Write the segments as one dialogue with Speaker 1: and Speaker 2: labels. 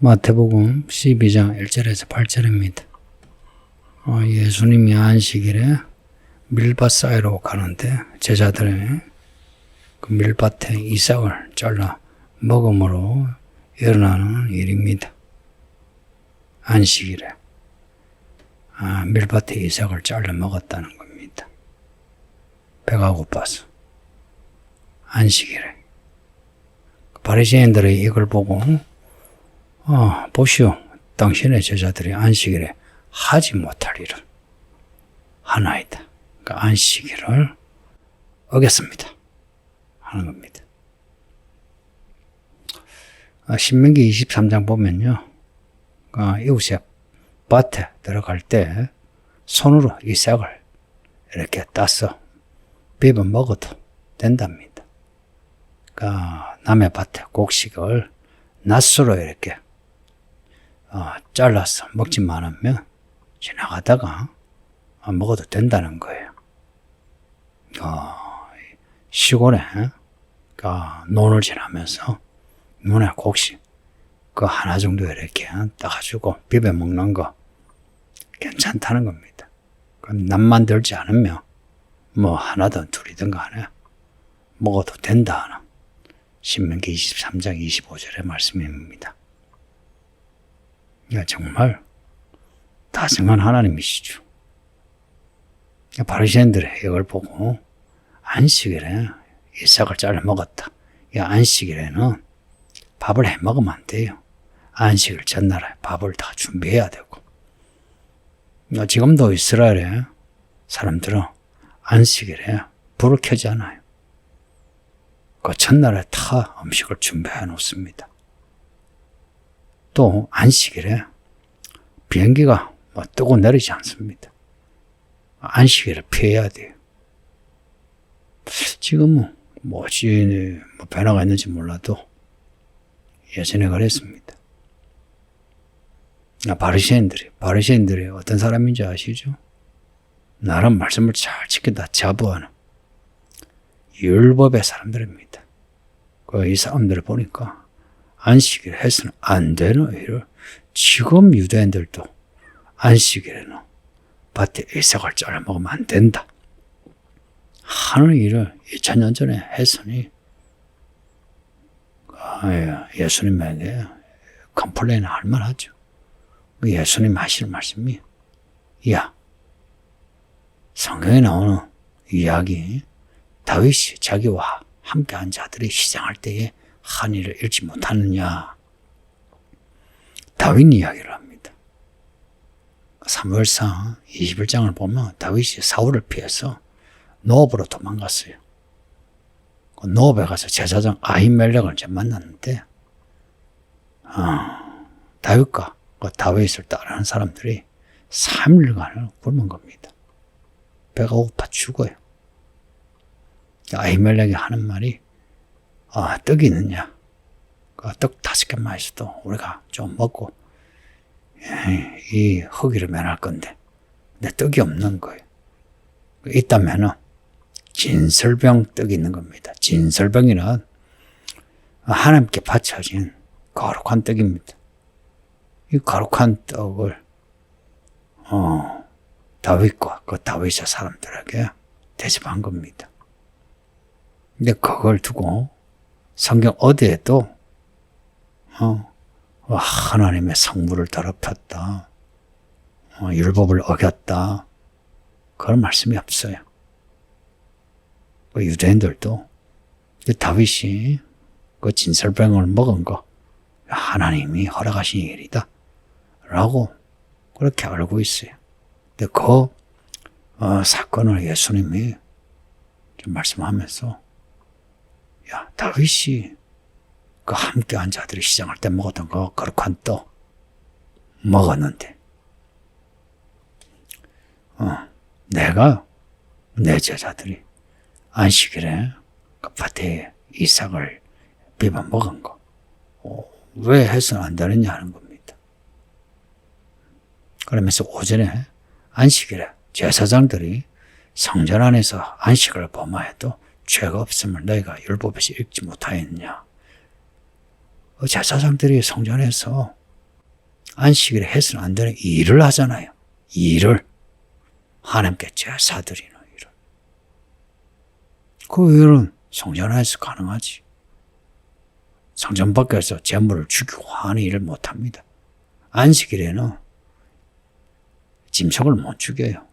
Speaker 1: 마태복음 12장 1절에서 8절입니다. 예수님이 안식일에 밀밭 사이로 가는데 제자들이 그 밀밭에 이삭을 잘라 먹음으로 일어나는 일입니다. 안식일에 밀밭에 이삭을 잘라 먹었다는 겁니다. 배가 고파서 안식일에 바리새인들이 이걸 보고 보시오, 당신의 제자들이 안식일에 하지 못할 일을 하나이다. 그러니까 안식일을 어겼습니다 하는 겁니다. 신명기 23장 보면요, 이웃의 밭에 들어갈 때 손으로 이삭을 이렇게 따서 비벼 먹어도 된답니다. 그러니까 남의 밭에 곡식을 낫수로 이렇게 잘라서 먹지만 않으면 지나가다가 먹어도 된다는 거예요. 시골에 논을 지나면서 눈에 곡식 그 하나 정도 이렇게 따가지고 비벼 먹는 거 괜찮다는 겁니다. 그럼 낫만 들지 않으면 뭐 하나든 둘이든 간에 먹어도 된다 하는 신명기 23장 25절의 말씀입니다. 정말 다정한 하나님이시죠. 바리새인들이 이걸 보고 안식일에 이삭을 잘라 먹었다. 안식일에는 밥을 해 먹으면 안 돼요. 안식일 전날에 밥을 다 준비해야 되고. 지금도 이스라엘에 사람들은 안식일에 불을 켜지 않아요. 그 전날에 다 음식을 준비해 놓습니다. 또 안식일에 비행기가 뜨고 내리지 않습니다. 안식일을 피해야 돼요. 지금은 뭐지 변화가 있는지 몰라도 예전에 그랬습니다. 바리새인들이 어떤 사람인지 아시죠? 나름 말씀을 잘 지킨다 자부하는 율법의 사람들입니다. 이 사람들을 보니까 안식일에 해서는 안 되는 일을 지금 유대인들도 안식일에는 밭에 이삭을 잘라 먹으면 안 된다 하는 일을 2000년 전에 했으니 예수님에게 컴플레인 할 만하죠. 예수님 하시는 말씀이 성경에 나오는 이야기 다윗이 자기와 함께한 자들이 시장할 때에 한 일을 잃지 못하느냐. 다윗 이야기를 합니다. 사무엘상 21장을 보면 다윗이 사울을 피해서 노업으로 도망갔어요. 노업에 가서 제사장 아히멜렉을 이제 만났는데 다윗과 다윗을 따르는 사람들이 3일간을 굶은 겁니다. 배가 고파 죽어요. 아히멜렉이 하는 말이 떡이 있느냐? 떡 5개만 있어도 우리가 좀 먹고 이 허기를 면할 건데 근데 떡이 없는 거예요. 있다면은 진설병 떡이 있는 겁니다. 진설병이란 하나님께 바쳐진 거룩한 떡입니다. 이 거룩한 떡을 다윗과 그 다윗의 사람들에게 대접한 겁니다. 근데 그걸 두고 성경 어디에도 하나님의 성물을 더럽혔다, 율법을 어겼다 그런 말씀이 없어요. 유대인들도 다윗이 그 진설병을 먹은 거 하나님이 허락하신 일이다 라고 그렇게 알고 있어요. 근데 그 사건을 예수님이 좀 말씀하면서 다윗이 그 함께한 자들이 시장할 때 먹었던 거 거룩한 떡 먹었는데 내가 내 제자들이 안식일에 그 밭에 이삭을 비벼 먹은 거 왜 해서는 안 되느냐 하는 겁니다. 그러면서 오전에 안식일에 제사장들이 성전 안에서 안식을 범하여도 죄가 없음을 너희가 율법에서 읽지 못하였느냐. 제사장들이 성전에서 안식일에 해서는 안 되는 일을 하잖아요. 일을. 하나님께 제사 드리는 일을. 그 일은 성전 안에서 가능하지. 성전 밖에서 제물을 죽이고 하는 일을 못합니다. 안식일에는 짐승을 못 죽여요.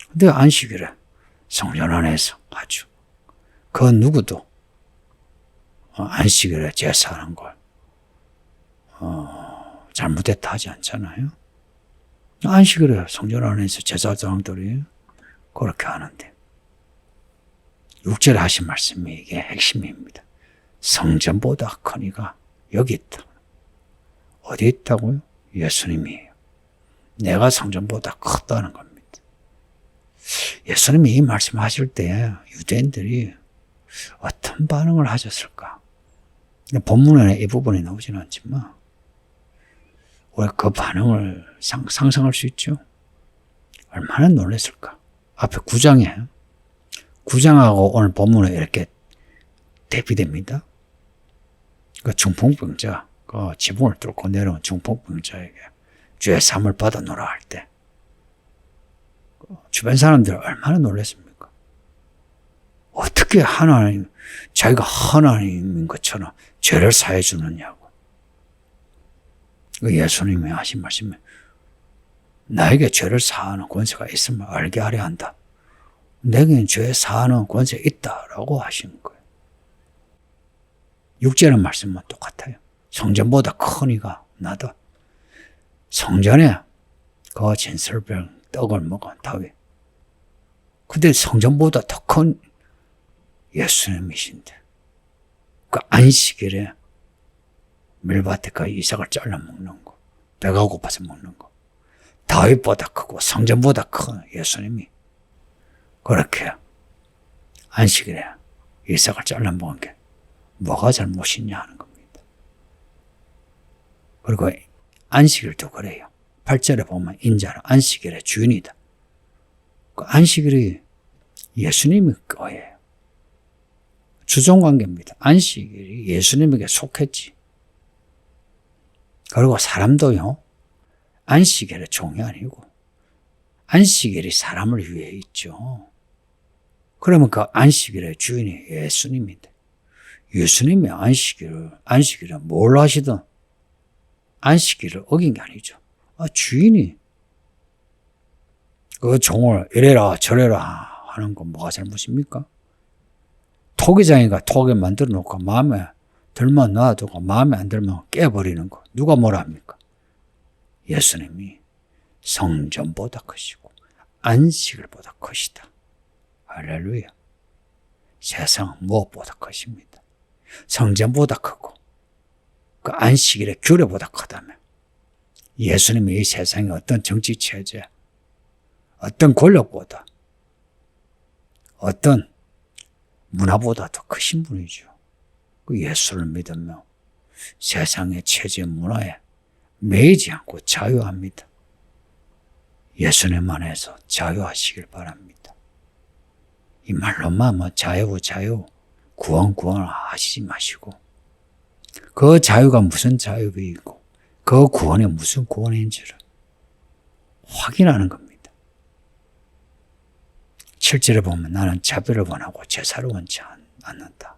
Speaker 1: 근데 안식일에 성전 안에서 하죠. 그 누구도 안식일에 제사하는 걸 잘못했다 하지 않잖아요. 안식일에 성전 안에서 제사장들이 그렇게 하는데 6절에 하신 말씀이 이게 핵심입니다. 성전보다 큰 이가 여기 있다. 어디 있다고요? 예수님이에요. 내가 성전보다 크다는 겁니다. 예수님이 이 말씀하실 때 유대인들이 어떤 반응을 하셨을까? 본문에 이 부분이 나오지는 않지만 우리가 그 반응을 상상할 수 있죠. 얼마나 놀랐을까? 앞에 9장에 9장하고 오늘 본문에 이렇게 대비됩니다. 그 중풍병자, 그 지붕을 뚫고 내려온 중풍병자에게 주의 삶을 받아노라 할 때 주변 사람들 얼마나 놀랐습니까? 어떻게 하나님, 자기가 하나님인 것처럼 죄를 사해 주느냐고. 예수님이 하신 말씀에 나에게 죄를 사하는 권세가 있음을 알게 하려 한다. 내게는 죄 사하는 권세가 있다라고 하신 거예요. 6절의 말씀은 똑같아요. 성전보다 큰 이가 나다. 성전에 그 진설병 떡을 먹은 다윗. 근데 성전보다 더 큰 예수님이신데 그 안식일에 밀밭에 그 이삭을 잘라 먹는 거, 배가 고파서 먹는 거, 다윗보다 크고 성전보다 큰 예수님이 그렇게 안식일에 이삭을 잘라 먹은 게 뭐가 잘못이냐 하는 겁니다. 그리고 안식일도 그래요. 8절에 보면 인자는 안식일의 주인이다. 그 안식일이 예수님의 거예요. 주종관계입니다. 안식일이 예수님에게 속했지. 그리고 사람도요, 안식일의 종이 아니고 안식일이 사람을 위해 있죠. 그러면 그 안식일의 주인이 예수님인데 예수님이 안식일을 뭘 하시든 안식일을 어긴 게 아니죠. 주인이 그 종을 이래라 저래라 하는 건 뭐가 잘못입니까? 토기장이가 토기 만들어 놓고 마음에 들면 놔두고 마음에 안 들면 깨버리는 거. 누가 뭐라 합니까? 예수님이 성전보다 크시고 안식일보다 크시다. 할렐루야. 세상은 무엇보다 크십니다. 성전보다 크고 그 안식일의 규례보다 크다면 예수님이 이 세상의 어떤 정치체제, 어떤 권력보다, 어떤 문화보다 더 크신 분이죠. 그 예수를 믿으며 세상의 체제 문화에 매이지 않고 자유합니다. 예수님 안에서 자유하시길 바랍니다. 이 말로만 자유 구원 하시지 마시고 그 자유가 무슨 자유이고 그 구원이 무슨 구원인지를 확인하는 겁니다. 7절에 보면 나는 자비를 원하고 제사를 원치 않는다.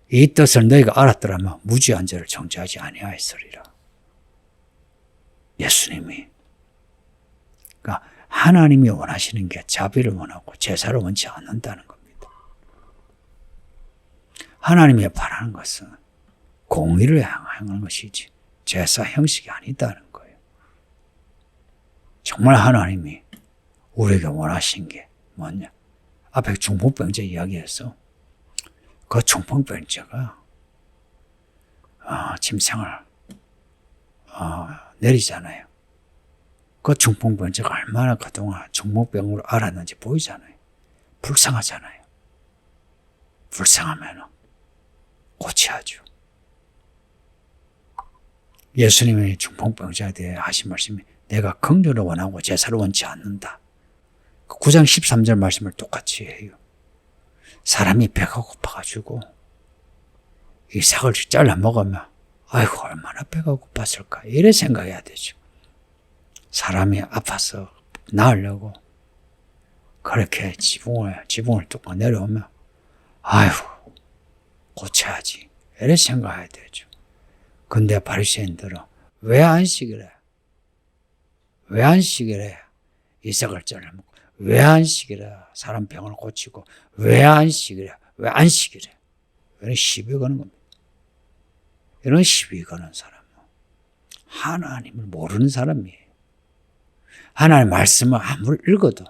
Speaker 1: 이 뜻을 너희가 알았더라면 무죄한 자를 정죄하지 아니하였으리라. 예수님이 그러니까 하나님이 원하시는 게 자비를 원하고 제사를 원치 않는다는 겁니다. 하나님이 바라는 것은 공의를 향하는 것이지 제사 형식이 아니다는 거예요. 정말 하나님이 우리에게 원하신 게 뭐냐? 앞에 중풍병자 이야기에서 그 중풍병자가 짐승을 내리잖아요. 그 중풍병자가 얼마나 그동안 중풍병으로 앓았는지 보이잖아요. 불쌍하잖아요. 불쌍하면 고쳐야죠. 예수님의 중풍병자에 대해 하신 말씀이 내가 긍휼을 원하고 제사를 원치 않는다. 9장 13절 말씀을 똑같이 해요. 사람이 배가 고파가지고 이 삭을 잘라 먹으면 아이고 얼마나 배가 고팠을까 이래 생각해야 되죠. 사람이 아파서 나으려고 그렇게 지붕을 뚫고 내려오면 아이고 고쳐야지 이래 생각해야 되죠. 근데 바리새인들은 왜 안식을 해? 왜 안식을 해? 이삭을 잘라먹고 왜 안식을 해? 사람 병을 고치고 왜 안식을 해? 왜 안식을 해? 이런 시비 거는 겁니다. 이런 시비 거는 사람은 하나님을 모르는 사람이에요. 하나님의 말씀을 아무리 읽어도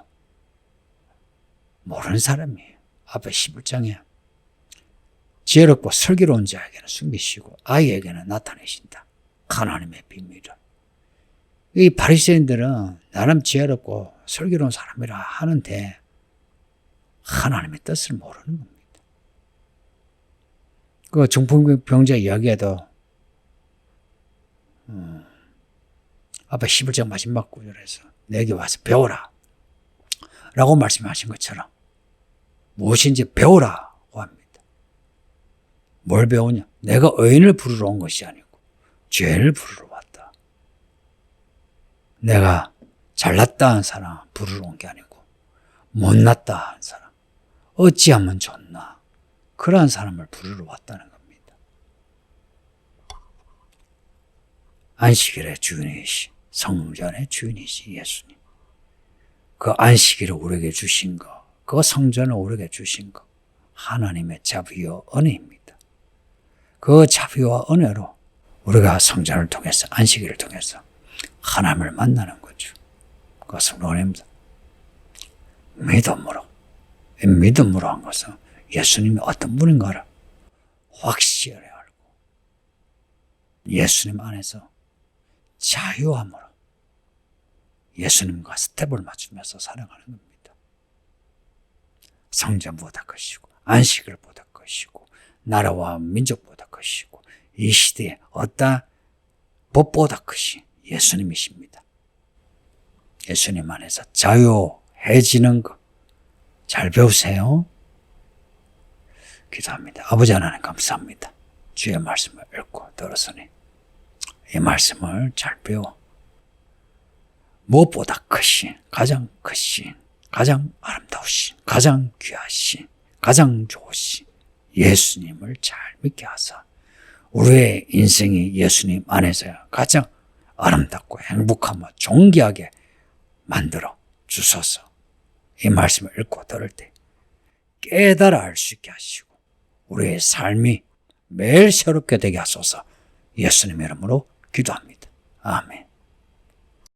Speaker 1: 모르는 사람이에요. 앞에 11장에 지혜롭고 슬기로운 자에게는 숨기시고 아이에게는 나타내신다. 하나님의 비밀을. 이 바리새인들은 나름 지혜롭고 슬기로운 사람이라 하는데 하나님의 뜻을 모르는 겁니다. 그 중풍병자 이야기에도 앞에 11장 마지막 구절에서 내게 와서 배워라 라고 말씀하신 것처럼 무엇인지 배우라고 합니다. 뭘 배우냐? 내가 의인을 부르러 온 것이 아니고 죄인을 부르러 왔다. 내가 잘났다 한 사람 부르러 온 게 아니고 못났다 한 사람 어찌하면 좋나 그러한 사람을 부르러 왔다는 겁니다. 안식일의 주인이시 성전의 주인이시 예수님. 그 안식일을 우리에게 주신 것, 그 성전을 우리에게 주신 것 하나님의 자비와 은혜입니다. 그 자비와 은혜로 우리가 성전을 통해서 안식일을 통해서 하나님을 만나는 거죠. 그것은 원입니다. 믿음으로 한 것은 예수님이 어떤 분인가를 확실히 알고 예수님 안에서 자유함으로 예수님과 스텝을 맞추면서 살아가는 겁니다. 성전보다 크시고 안식일보다 크시고 나라와 민족보다 크시고 이 시대에 어떤 법보다 크신 예수님이십니다. 예수님 안에서 자유해지는 것 잘 배우세요. 기도합니다. 아버지 하나님 감사합니다. 주의 말씀을 읽고 들었으니 이 말씀을 잘 배워 무엇보다 크신 가장 크신 가장 아름다우신 가장 귀하신 가장 좋으신 예수님을 잘 믿게 하사 우리의 인생이 예수님 안에서 가장 아름답고 행복하며 존귀하게 만들어 주소서. 이 말씀을 읽고 들을 때 깨달아 알 수 있게 하시고 우리의 삶이 매일 새롭게 되게 하소서. 예수님의 이름으로 기도합니다. 아멘.